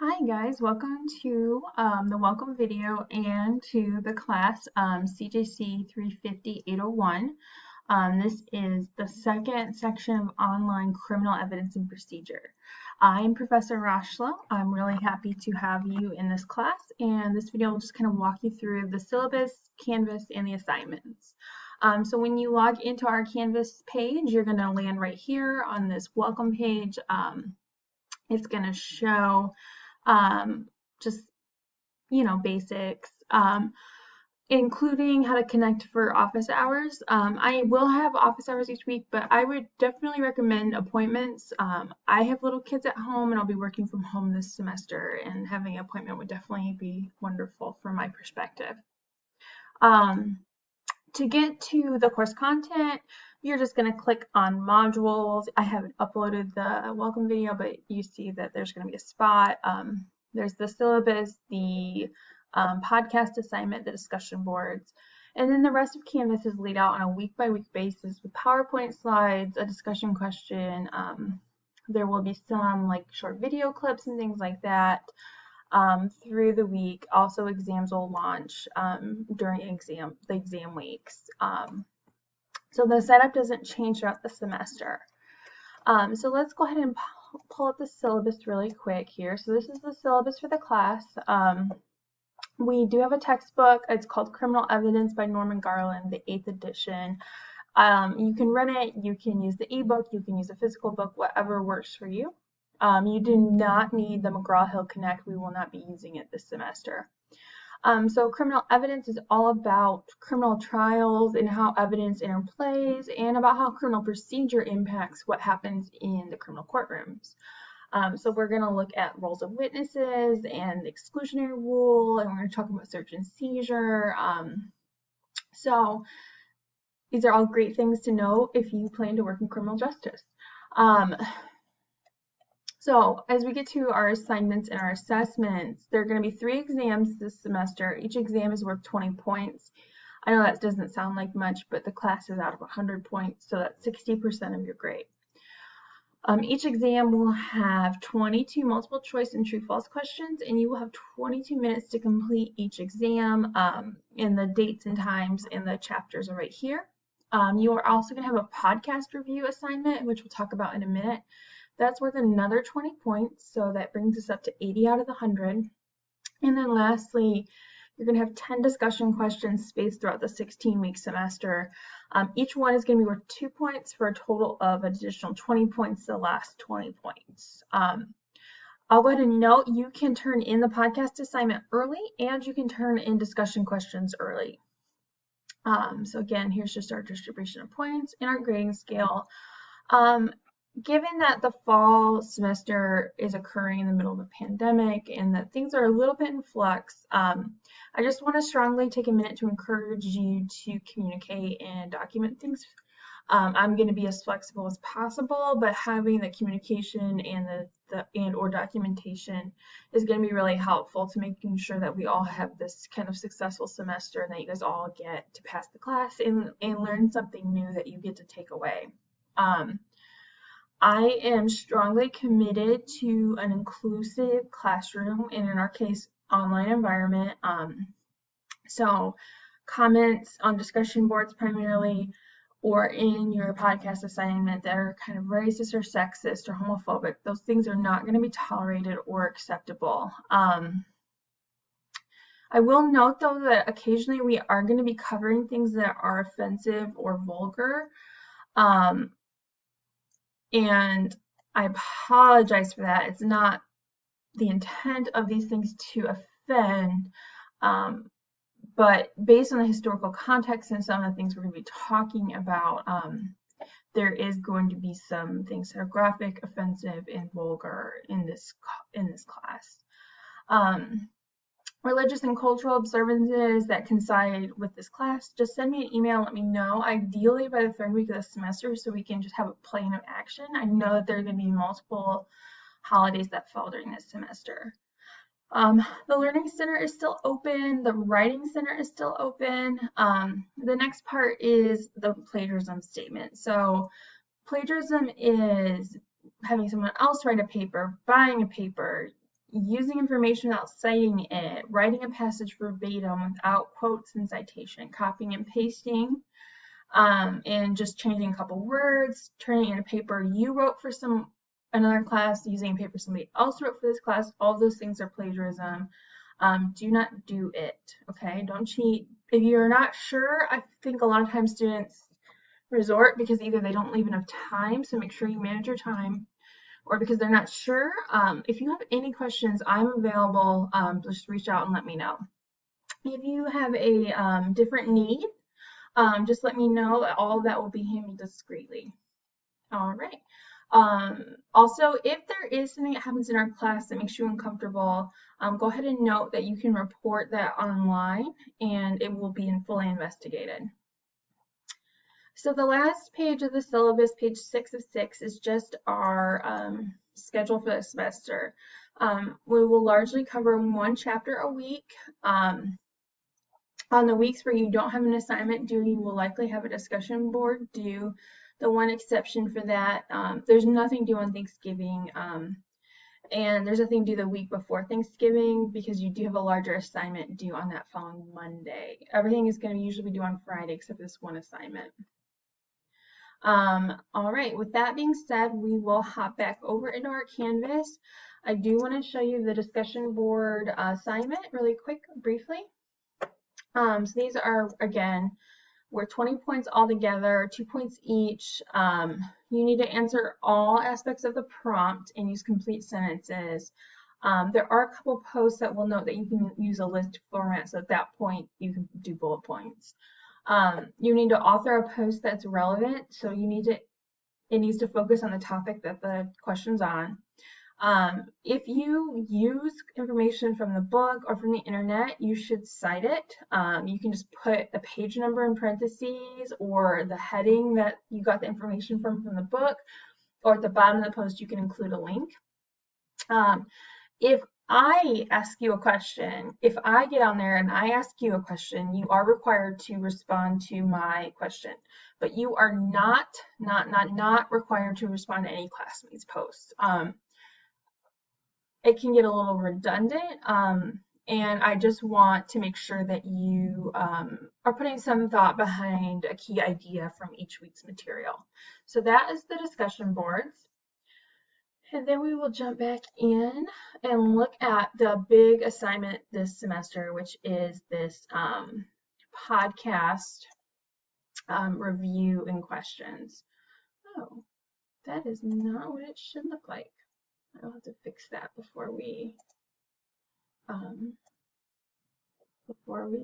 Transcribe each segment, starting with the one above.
Hi guys, welcome to the welcome video and to the class CJC 350-801. This is the second section of online criminal evidence and procedure. I'm Professor Rashla. I'm really happy to have you in this class, and this video will just kind of walk you through the syllabus, Canvas, and the assignments. So when you log into our Canvas page, you're going to land right here on this welcome page. It's going to show just, basics, including how to connect for office hours. I will have office hours each week, but I would definitely recommend appointments. I have little kids at home and I'll be working from home this semester, and having an appointment would definitely be wonderful from my perspective. To get to the course content, you're just going to click on modules. I haven't uploaded the welcome video, but you see that there's going to be a spot. There's the syllabus, the podcast assignment, the discussion boards, and then the rest of Canvas is laid out on a week-by-week basis with PowerPoint slides, a discussion question. There will be some short video clips and things like that through the week. Also, exams will launch during the exam weeks. So the setup doesn't change throughout the semester. So let's go ahead and pull up the syllabus really quick here. So this is the syllabus for the class. We do have a textbook. It's called Criminal Evidence by Norman Garland, the 8th edition. You can rent it, you can use the ebook, you can use a physical book, whatever works for you. You do not need the McGraw-Hill Connect. We will not be using it this semester. So criminal evidence is all about criminal trials and how evidence interplays, and about how criminal procedure impacts what happens in the criminal courtrooms. So we're going to look at roles of witnesses and the exclusionary rule, and we're going to talk about search and seizure. So these are all great things to know if you plan to work in criminal justice. So as we get to our assignments and our assessments, there are going to be 3 exams this semester. Each exam is worth 20 points. I know that doesn't sound like much, but the class is out of 100 points, so that's 60% of your grade. Each exam will have 22 multiple choice and true-false questions, and you will have 22 minutes to complete each exam. And the dates and times and the chapters are right here. You are also going to have a podcast review assignment, which we'll talk about in a minute. That's worth another 20 points, so that brings us up to 80 out of the 100. And then lastly, you're going to have 10 discussion questions spaced throughout the 16-week semester. Each one is going to be worth 2 points for a total of an additional 20 points to the last 20 points. I'll go ahead and note you can turn in the podcast assignment early, and you can turn in discussion questions early. So again, here's just our distribution of points and our grading scale. Given that the fall semester is occurring in the middle of a pandemic and that things are a little bit in flux, I just want to strongly take a minute to encourage you to communicate and document things. I'm going to be as flexible as possible, but having the communication and or documentation is going to be really helpful to making sure that we all have this kind of successful semester and that you guys all get to pass the class and learn something new that you get to take away. I am strongly committed to an inclusive classroom, and in our case, online environment. So comments on discussion boards primarily, or in your podcast assignment that are kind of racist or sexist or homophobic, those things are not going to be tolerated or acceptable. I will note, though, that occasionally we are going to be covering things that are offensive or vulgar. And I apologize for that. It's not the intent of these things to offend, but based on the historical context and some of the things we're going to be talking about, there is going to be some things that are graphic, offensive, and vulgar in this class. Religious and cultural observances that coincide with this class, just send me an email and let me know, ideally by the 3rd week of the semester, so we can just have a plan of action. I know that there are going to be multiple holidays that fall during this semester. The Learning Center is still open. The Writing Center is still open. The next part is the plagiarism statement. So plagiarism is having someone else write a paper, buying a paper, using information without citing it, writing a passage verbatim without quotes and citation, copying and pasting, and just changing a couple words, turning in a paper you wrote for another class, using a paper somebody else wrote for this class. All those things are plagiarism. Do not do it, okay? Don't cheat. If you're not sure, I think a lot of times students resort because either they don't leave enough time, so make sure you manage your time, or because they're not sure. If you have any questions, I'm available. Just reach out and let me know. If you have a different need, just let me know. All of that will be handled discreetly. All right. Also, if there is something that happens in our class that makes you uncomfortable, go ahead and note that you can report that online and it will be fully investigated. So the last page of the syllabus, page 6 of 6, is just our schedule for the semester. We will largely cover one chapter a week. On the weeks where you don't have an assignment due, you will likely have a discussion board due. The one exception for that, there's nothing due on Thanksgiving, and there's nothing due the week before Thanksgiving because you do have a larger assignment due on that following Monday. Everything is going to usually be due on Friday except for this one assignment. All right, with that being said, we will hop back over into our Canvas. I do want to show you the discussion board assignment really quick, briefly. So these are, again, we're 20 points altogether, 2 points each. You need to answer all aspects of the prompt and use complete sentences. There are a couple posts that will note that you can use a list format, so at that point you can do bullet points. You need to author a post that's relevant, so it needs to focus on the topic that the question's on. If you use information from the book or from the internet, you should cite it. You can just put the page number in parentheses or the heading that you got the information from the book, or at the bottom of the post you can include a link. If I ask you a question, if I get on there and I ask you a question, you are required to respond to my question, but you are not required to respond to any classmates' posts. It can get a little redundant, and I just want to make sure that you are putting some thought behind a key idea from each week's material. So that is the discussion boards. And then we will jump back in and look at the big assignment this semester, which is this podcast review and questions. Oh, that is not what it should look like. I'll have to fix that before we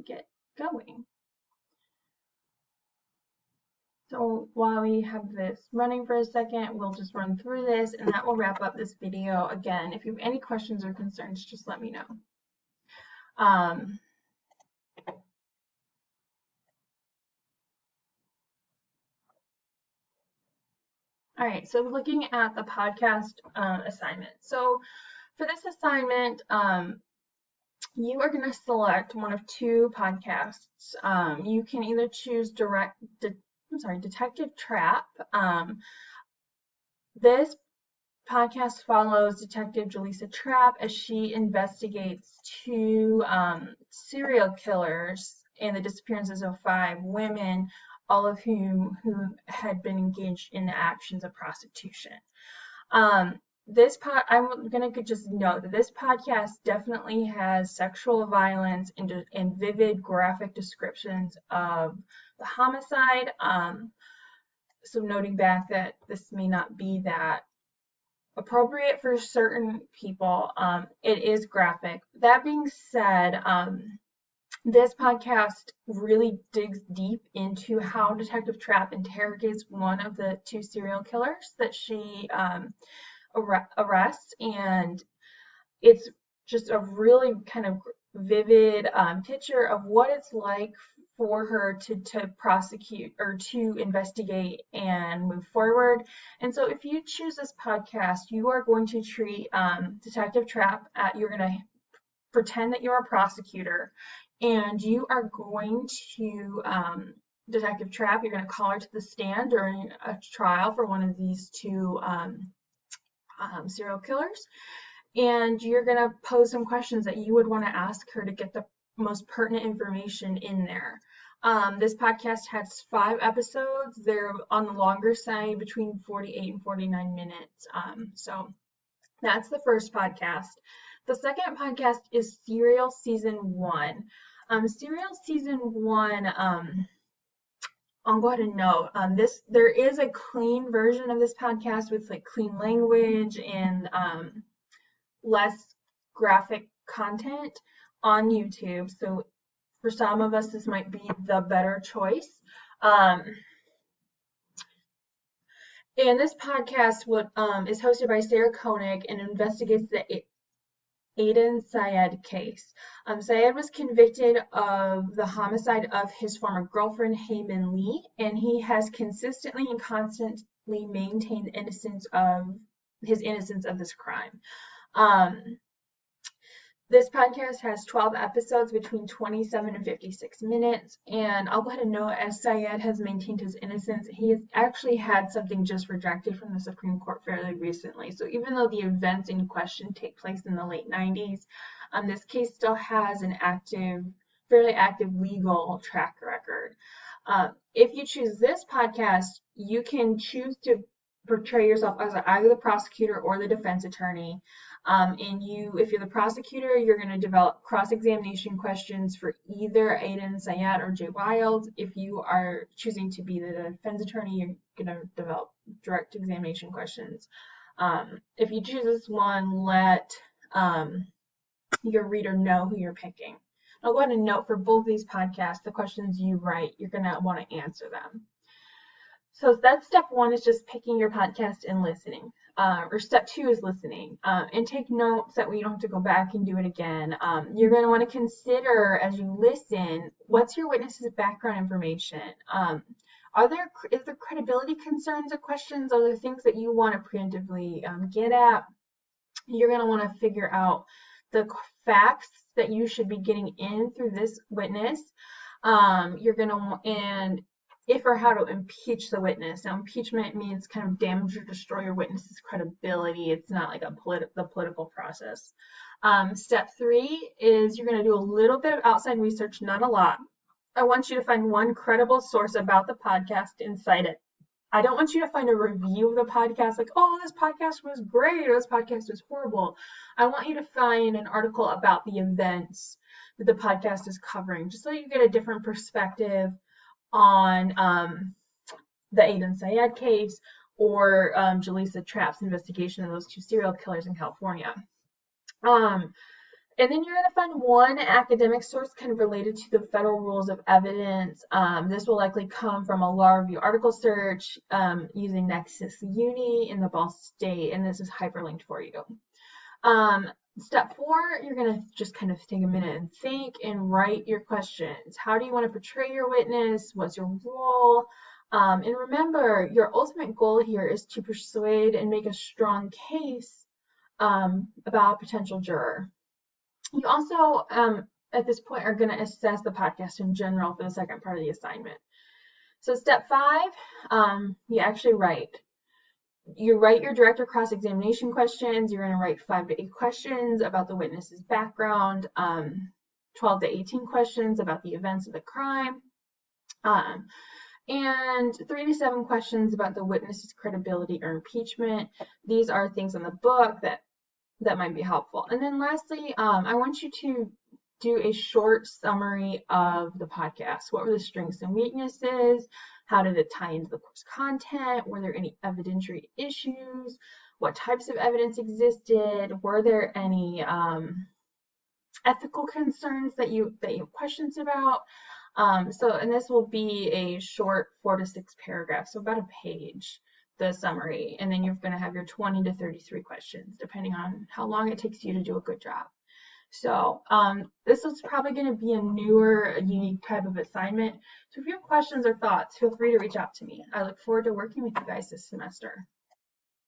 get going. So while we have this running for a second, we'll just run through this and that will wrap up this video. Again, if you have any questions or concerns, just let me know. All right, so looking at the podcast assignment. So for this assignment, you are going to select one of two podcasts. You can either choose Detective Trap. This podcast follows Detective Jaleesa Trapp as she investigates two serial killers and the disappearances of 5 women, all of whom had been engaged in the actions of prostitution. I'm going to just note that this podcast definitely has sexual violence and vivid graphic descriptions of the homicide. So noting back that this may not be that appropriate for certain people, it is graphic. That being said, this podcast really digs deep into how Detective Trapp interrogates one of the 2 serial killers that she arrests, and it's just a really kind of vivid picture of what it's like for her to prosecute or to investigate and move forward. And so if you choose this podcast, you are going to treat Detective Trapp, you're going to pretend that you're a prosecutor, and you are going to Detective Trapp, you're going to call her to the stand during a trial for one of these 2 serial killers, and you're going to pose some questions that you would want to ask her to get the most pertinent information in there. This podcast has 5 episodes. They're on the longer side, between 48 and 49 minutes. So that's the first podcast. The second podcast is Serial Season 1. Serial Season 1, I'll go ahead and note, there is a clean version of this podcast with like clean language and less graphic content on YouTube. So for some of us, this might be the better choice. And this podcast is hosted by Sarah Koenig and investigates the Aiden Syed case. Syed was convicted of the homicide of his former girlfriend, Heyman Lee, and he has consistently and constantly maintained his innocence of this crime. This podcast has 12 episodes between 27 and 56 minutes, and I'll go ahead and note, as Syed has maintained his innocence, he has actually had something just rejected from the Supreme Court fairly recently. So even though the events in question take place in the late 90s, this case still has an fairly active legal track record. If you choose this podcast, you can choose to portray yourself as either the prosecutor or the defense attorney. If you're the prosecutor, you're going to develop cross-examination questions for either Aiden Syed or Jay Wild. If you are choosing to be the defense attorney, you're going to develop direct examination questions. If you choose this one, let your reader know who you're picking. I'll go ahead and note, for both these podcasts, the questions you write, you're going to want to answer them. So that's step 1, is just picking your podcast and listening. Or step 2 is listening. And take notes, that way you don't have to go back and do it again. You're going to want to consider, as you listen, what's your witness's background information? Is there credibility concerns or questions? Are there things that you want to preemptively get at? You're going to want to figure out the facts that you should be getting in through this witness. And if or how to impeach the witness. Now, impeachment means kind of damage or destroy your witness's credibility. It's not like the political process. Step 3 is you're going to do a little bit of outside research, not a lot. I want you to find one credible source about the podcast and cite it. I don't want you to find a review of the podcast like, oh, this podcast was great, or this podcast was horrible. I want you to find an article about the events that the podcast is covering, just so you get a different perspective on the Aiden Syed case, or Jaleesa Trapp's investigation of those 2 serial killers in California. And then you're going to find one academic source kind of related to the federal rules of evidence. This will likely come from a law review article search using Nexus Uni in the Ball State, and this is hyperlinked for you. Step 4, you're going to just kind of take a minute and think and write your questions. How do you want to portray your witness? What's your role? And remember, your ultimate goal here is to persuade and make a strong case about a potential juror. You also, at this point, are going to assess the podcast in general for the second part of the assignment. So step 5, you actually write. You write your direct or cross-examination questions. You're going to write 5 to 8 questions about the witness's background, 12 to 18 questions about the events of the crime, and 3 to 7 questions about the witness's credibility or impeachment. These are things in the book that might be helpful. And then lastly, I want you to do a short summary of the podcast. What were the strengths and weaknesses? How did it tie into the course content? Were there any evidentiary issues? What types of evidence existed? Were there any ethical concerns that you have questions about? And this will be a short 4 to 6 paragraphs, so about a page, the summary. And then you're going to have your 20 to 33 questions, depending on how long it takes you to do a good job. So this is probably going to be a newer, unique type of assignment. So if you have questions or thoughts, feel free to reach out to me. I look forward to working with you guys this semester.